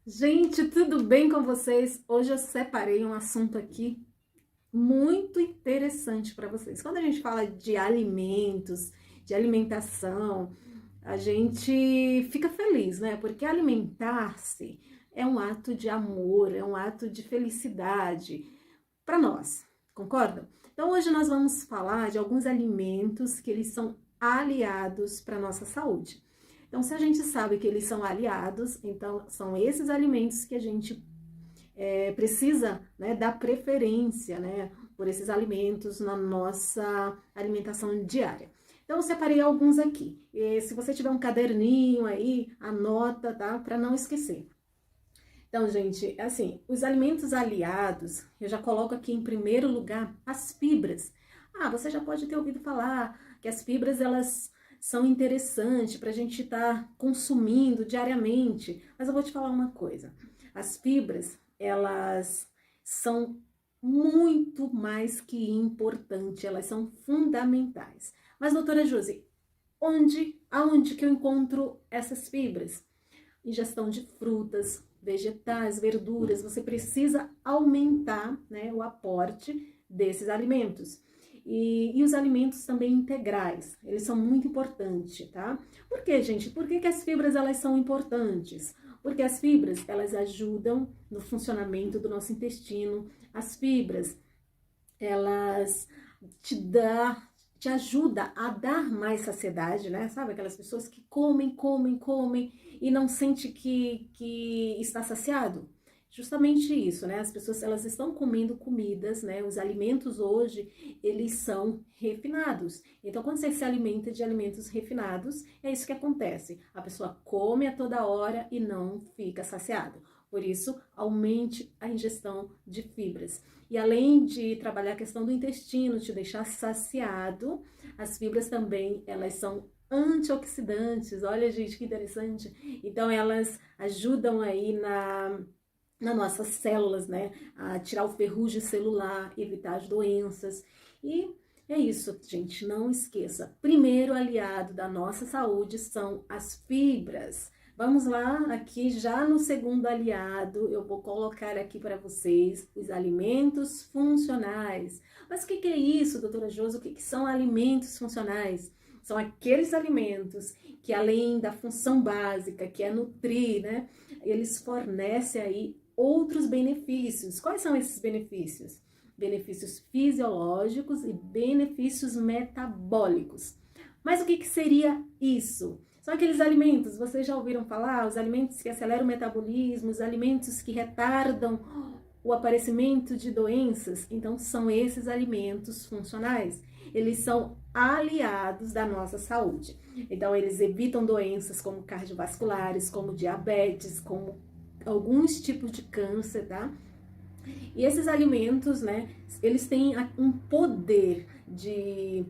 Gente, tudo bem com vocês? Hoje eu separei um assunto aqui muito interessante para vocês. Quando a gente fala de alimentos, de alimentação, a gente fica feliz, né? Porque alimentar-se é um ato de amor, é um ato de felicidade para nós, concordam? Então hoje nós vamos falar de alguns alimentos que eles são aliados para nossa saúde. Então, se a gente sabe que eles são aliados, então são esses alimentos que a gente precisa, né, dar preferência, né, por esses alimentos na nossa alimentação diária. Então, eu separei alguns aqui. E se você tiver um caderninho aí, anota, tá? Para não esquecer. Então, gente, assim, os alimentos aliados, eu já coloco aqui em primeiro lugar as fibras. Ah, você já pode ter ouvido falar que as fibras, elas são interessantes para a gente estar consumindo diariamente. Mas eu vou te falar uma coisa. As fibras, elas são muito mais que importantes, elas são fundamentais. Mas, doutora Josi, aonde que eu encontro essas fibras? Ingestão de frutas, vegetais, verduras, você precisa aumentar, né, o aporte desses alimentos. E os alimentos também integrais, eles são muito importantes, tá? Por quê, gente? Por que as fibras, elas são importantes? Porque as fibras, elas ajudam no funcionamento do nosso intestino. As fibras, elas te ajuda a dar mais saciedade, né? Sabe aquelas pessoas que comem e não sente que está saciado? Justamente isso, né? As pessoas, elas estão comendo comidas, né? Os alimentos hoje, eles são refinados. Então, quando você se alimenta de alimentos refinados, é isso que acontece. A pessoa come a toda hora e não fica saciado. Por isso, aumente a ingestão de fibras. E além de trabalhar a questão do intestino, te deixar saciado, as fibras também, elas são antioxidantes. Olha, gente, que interessante. Então, elas ajudam aí nas nossas células, né? A tirar o ferrugem celular, evitar as doenças. E é isso, gente, não esqueça. Primeiro aliado da nossa saúde são as fibras. Vamos lá, aqui já no segundo aliado, eu vou colocar aqui para vocês os alimentos funcionais. Mas o que é isso, doutora Josi? O que são alimentos funcionais? São aqueles alimentos que, além da função básica, que é nutrir, né? Eles fornecem aí outros benefícios. Quais são esses benefícios? Benefícios fisiológicos e benefícios metabólicos. Mas o que seria isso? São aqueles alimentos, vocês já ouviram falar? Os alimentos que aceleram o metabolismo, os alimentos que retardam o aparecimento de doenças. Então, são esses alimentos funcionais. Eles são aliados da nossa saúde. Então, eles evitam doenças como cardiovasculares, como diabetes, como alguns tipos de câncer, tá? E esses alimentos, né, eles têm um poder de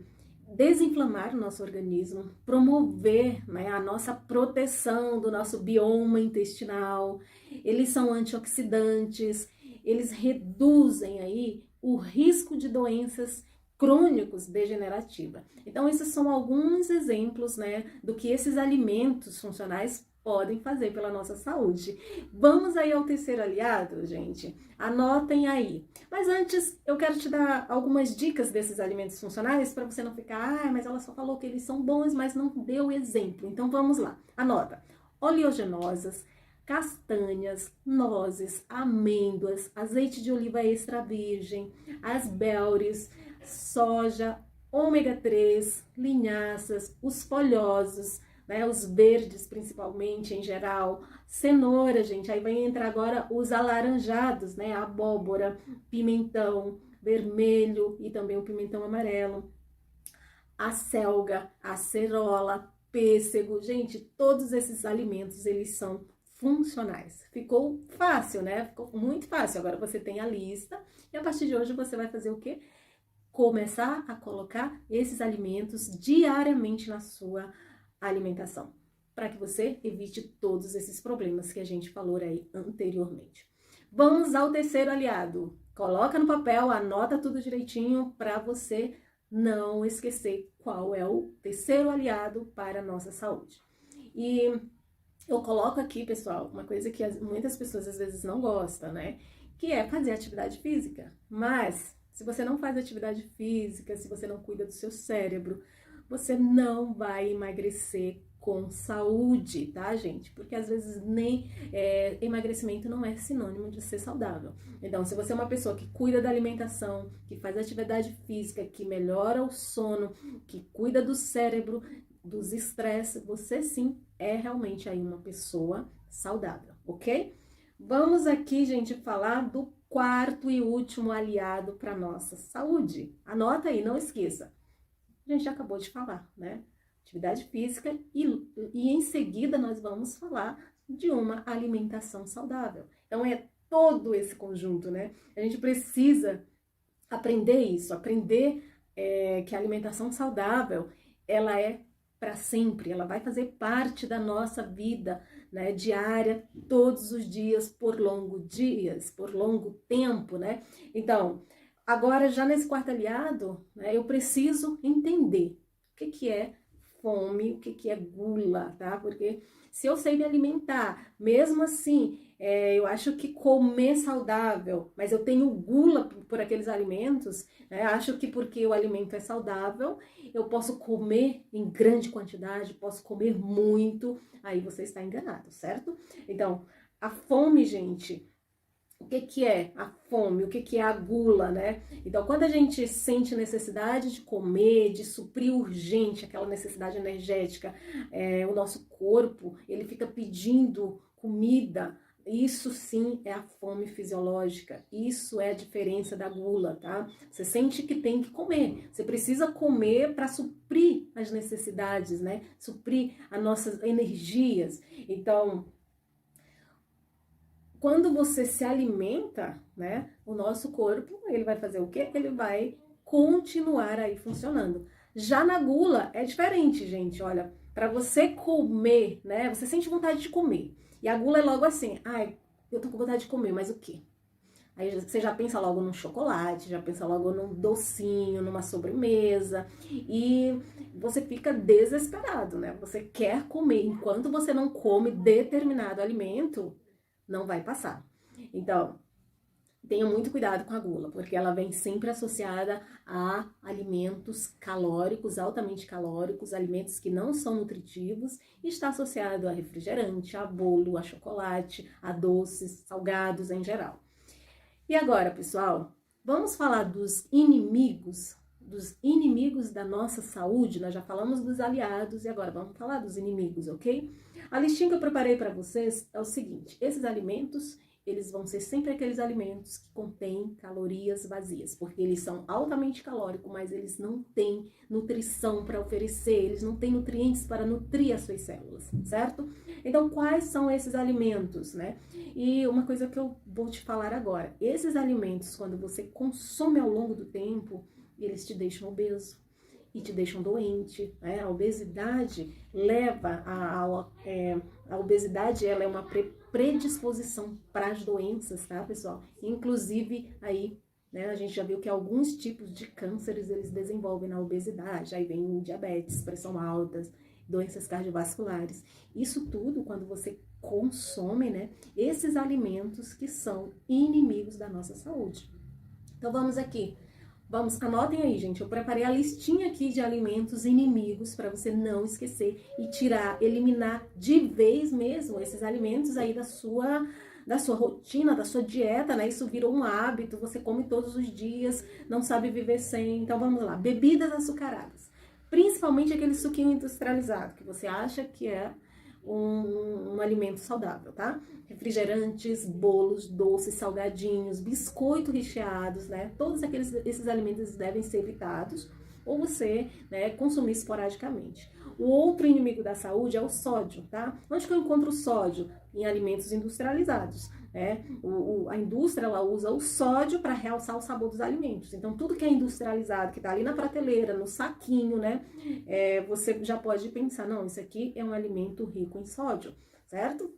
desinflamar o nosso organismo, promover, né, a nossa proteção do nosso bioma intestinal. Eles são antioxidantes, eles reduzem aí o risco de doenças crônicos degenerativas. Então, esses são alguns exemplos, né, do que esses alimentos funcionais podem fazer pela nossa saúde. Vamos aí ao terceiro aliado, gente? Anotem aí. Mas antes, eu quero te dar algumas dicas desses alimentos funcionais para você não ficar, mas ela só falou que eles são bons, mas não deu exemplo. Então vamos lá. Anota. Oleaginosas, castanhas, nozes, amêndoas, azeite de oliva extra virgem, as belres, soja, ômega 3, linhaças, os folhosos, né, os verdes principalmente em geral, cenoura, gente, aí vai entrar agora os alaranjados, né, abóbora, pimentão vermelho e também o pimentão amarelo, a selga, a acerola, pêssego, gente, todos esses alimentos, eles são funcionais. Ficou fácil, né? Ficou muito fácil. Agora você tem a lista e a partir de hoje você vai fazer o quê? Começar a colocar esses alimentos diariamente na sua alimentação, para que você evite todos esses problemas que a gente falou aí anteriormente. Vamos ao terceiro aliado. Coloca no papel, anota tudo direitinho para você não esquecer qual é o terceiro aliado para a nossa saúde. E eu coloco aqui, pessoal, uma coisa que muitas pessoas às vezes não gostam, né? Que é fazer atividade física. Mas, se você não faz atividade física, se você não cuida do seu cérebro, você não vai emagrecer com saúde, tá, gente? Porque às vezes nem emagrecimento não é sinônimo de ser saudável. Então, se você é uma pessoa que cuida da alimentação, que faz atividade física, que melhora o sono, que cuida do cérebro, dos estresses, você sim é realmente aí uma pessoa saudável, ok? Vamos aqui, gente, falar do quarto e último aliado para nossa saúde. Anota aí, não esqueça. A gente já acabou de falar, né? Atividade física e em seguida nós vamos falar de uma alimentação saudável. Então é todo esse conjunto, né? A gente precisa aprender isso, aprender que a alimentação saudável, ela é para sempre, ela vai fazer parte da nossa vida, né, diária, todos os dias, por longo tempo, né? Então, agora já nesse quarto aliado, né, eu preciso entender o que é fome, o que é gula, tá? Porque se eu sei me alimentar, mesmo assim, eu acho que comer saudável, mas eu tenho gula por aqueles alimentos, né? Acho que porque o alimento é saudável, eu posso comer em grande quantidade, posso comer muito, aí você está enganado, certo? Então, a fome, gente, o que é a fome, o que é a gula, né? Então, quando a gente sente necessidade de comer, de suprir urgente aquela necessidade energética, o nosso corpo, ele fica pedindo comida. Isso sim é a fome fisiológica, isso é a diferença da gula, tá? Você sente que tem que comer, você precisa comer para suprir as necessidades, né? Suprir as nossas energias. Então, quando você se alimenta, né, o nosso corpo, ele vai fazer o quê? Ele vai continuar aí funcionando. Já na gula é diferente, gente, olha, para você comer, né, você sente vontade de comer. E a gula é logo assim, ai, eu tô com vontade de comer, mas o quê? Aí você já pensa logo num chocolate, já pensa logo num docinho, numa sobremesa, e você fica desesperado, né? Você quer comer. Enquanto você não come determinado alimento, não vai passar. Então, tenha muito cuidado com a gula, porque ela vem sempre associada a alimentos calóricos, altamente calóricos, alimentos que não são nutritivos, e está associado a refrigerante, a bolo, a chocolate, a doces, salgados em geral. E agora, pessoal, vamos falar dos inimigos da nossa saúde. Nós já falamos dos aliados e agora vamos falar dos inimigos, ok? A listinha que eu preparei para vocês é o seguinte: esses alimentos, eles vão ser sempre aqueles alimentos que contêm calorias vazias, porque eles são altamente calóricos, mas eles não têm nutrição para oferecer, eles não têm nutrientes para nutrir as suas células, certo? Então, quais são esses alimentos, né? E uma coisa que eu vou te falar agora, esses alimentos, quando você consome ao longo do tempo, eles te deixam obeso e te deixam doente, né? A obesidade leva a obesidade, ela é uma predisposição para as doenças, tá, pessoal? Inclusive aí, né, a gente já viu que alguns tipos de cânceres eles desenvolvem na obesidade, aí vem diabetes, pressão alta, doenças cardiovasculares. Isso tudo quando você consome, né, esses alimentos que são inimigos da nossa saúde. Então vamos aqui. Anotem aí, gente, eu preparei a listinha aqui de alimentos inimigos para você não esquecer e eliminar de vez mesmo esses alimentos aí da sua rotina, da sua dieta, né? Isso virou um hábito, você come todos os dias, não sabe viver sem. Então vamos lá, bebidas açucaradas, principalmente aquele suquinho industrializado, que você acha que é um alimento saudável, tá? Refrigerantes, bolos, doces, salgadinhos, biscoitos recheados, né? Todos esses alimentos devem ser evitados ou você, né, consumir esporadicamente. O outro inimigo da saúde é o sódio, tá? Onde que eu encontro o sódio? Em alimentos industrializados, né? A indústria, ela usa o sódio para realçar o sabor dos alimentos. Então, tudo que é industrializado, que tá ali na prateleira, no saquinho, né? Você já pode pensar, não, isso aqui é um alimento rico em sódio, certo?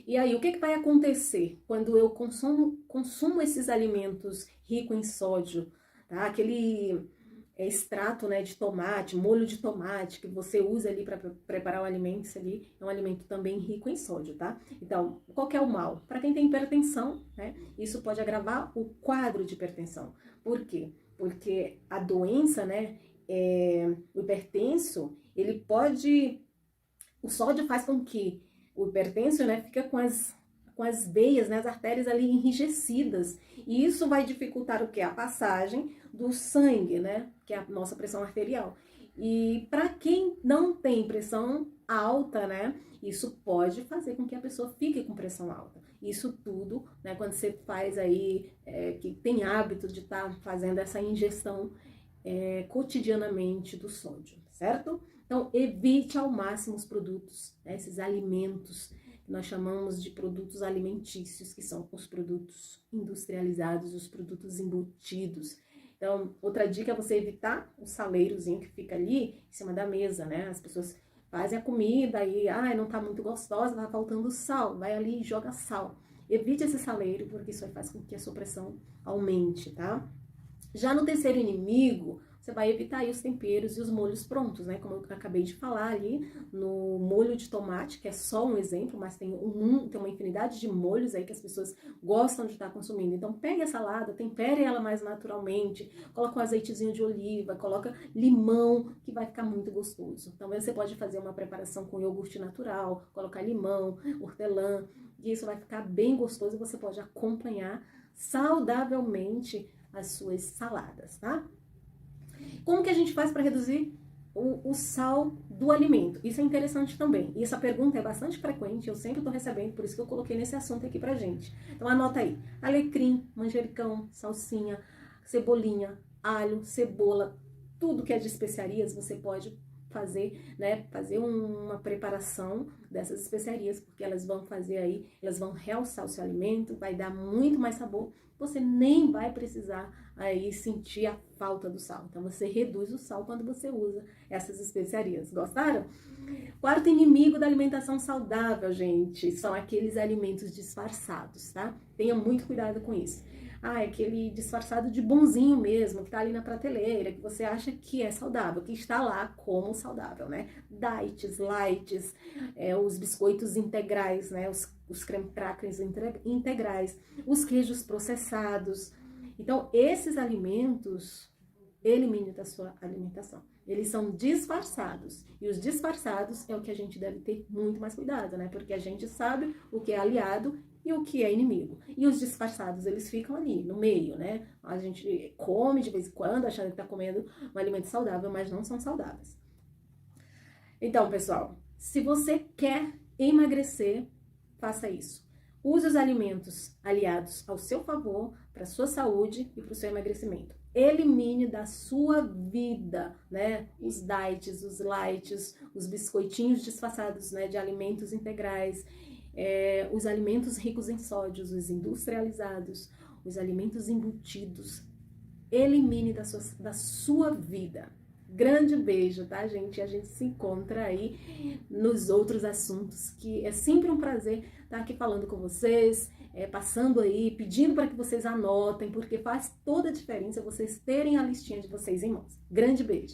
E aí, o que vai acontecer quando eu consumo esses alimentos ricos em sódio, tá? extrato, né, de tomate, molho de tomate que você usa ali para preparar o alimento, isso ali é um alimento também rico em sódio, tá? Então, qual que é o mal? Para quem tem hipertensão, né, isso pode agravar o quadro de hipertensão. Por quê? Porque a doença, né, o hipertenso, ele pode... O sódio faz com que o hipertenso, né, fica com as veias, né, as artérias ali enrijecidas. E isso vai dificultar o quê? A passagem do sangue, né, que é a nossa pressão arterial. E para quem não tem pressão alta, né, isso pode fazer com que a pessoa fique com pressão alta. Isso tudo, né, quando você faz aí, que tem hábito de estar fazendo essa ingestão cotidianamente do sódio, certo? Então, evite ao máximo os produtos, né, esses alimentos que nós chamamos de produtos alimentícios, que são os produtos industrializados, os produtos embutidos. Então, outra dica é você evitar o saleirozinho que fica ali em cima da mesa, né? As pessoas fazem a comida e, não tá muito gostosa, tá faltando sal, vai ali e joga sal. Evite esse saleiro, porque isso aí faz com que a sua pressão aumente, tá? Já no terceiro inimigo, você vai evitar aí os temperos e os molhos prontos, né? Como eu acabei de falar ali, no molho de tomate, que é só um exemplo, mas tem uma infinidade de molhos aí que as pessoas gostam de estar consumindo. Então, pegue a salada, tempere ela mais naturalmente, coloca um azeitezinho de oliva, coloca limão, que vai ficar muito gostoso. Então, você pode fazer uma preparação com iogurte natural, colocar limão, hortelã, e isso vai ficar bem gostoso e você pode acompanhar saudavelmente as suas saladas, tá? Como que a gente faz para reduzir o sal do alimento? Isso é interessante também. E essa pergunta é bastante frequente, eu sempre estou recebendo, por isso que eu coloquei nesse assunto aqui pra gente. Então anota aí: alecrim, manjericão, salsinha, cebolinha, alho, cebola, tudo que é de especiarias você pode fazer, né? Fazer uma preparação dessas especiarias, porque elas vão fazer aí, elas vão realçar o seu alimento, vai dar muito mais sabor. Você nem vai precisar aí sentir a falta do sal. Então, você reduz o sal quando você usa essas especiarias. Gostaram? Quarto inimigo da alimentação saudável, gente, são aqueles alimentos disfarçados, tá? Tenha muito cuidado com isso. É aquele disfarçado de bonzinho mesmo, que tá ali na prateleira, que você acha que é saudável, que está lá como saudável, né? Diets, lights, os biscoitos integrais, né? Os creme crackers integrais, os queijos processados. Então, esses alimentos, elimine da sua alimentação. Eles são disfarçados. E os disfarçados é o que a gente deve ter muito mais cuidado, né? Porque a gente sabe o que é aliado e o que é inimigo. E os disfarçados, eles ficam ali, no meio, né? A gente come de vez em quando, achando que tá comendo um alimento saudável, mas não são saudáveis. Então, pessoal, se você quer emagrecer, faça isso. Use os alimentos aliados ao seu favor, para a sua saúde e para o seu emagrecimento. Elimine da sua vida, né, os diets, os lights, os biscoitinhos disfarçados, né, de alimentos integrais, os alimentos ricos em sódios, os industrializados, os alimentos embutidos. Elimine da sua vida. Grande beijo, tá, gente? A gente se encontra aí nos outros assuntos, que é sempre um prazer estar aqui falando com vocês, passando aí, pedindo para que vocês anotem, porque faz toda a diferença vocês terem a listinha de vocês em mãos. Grande beijo!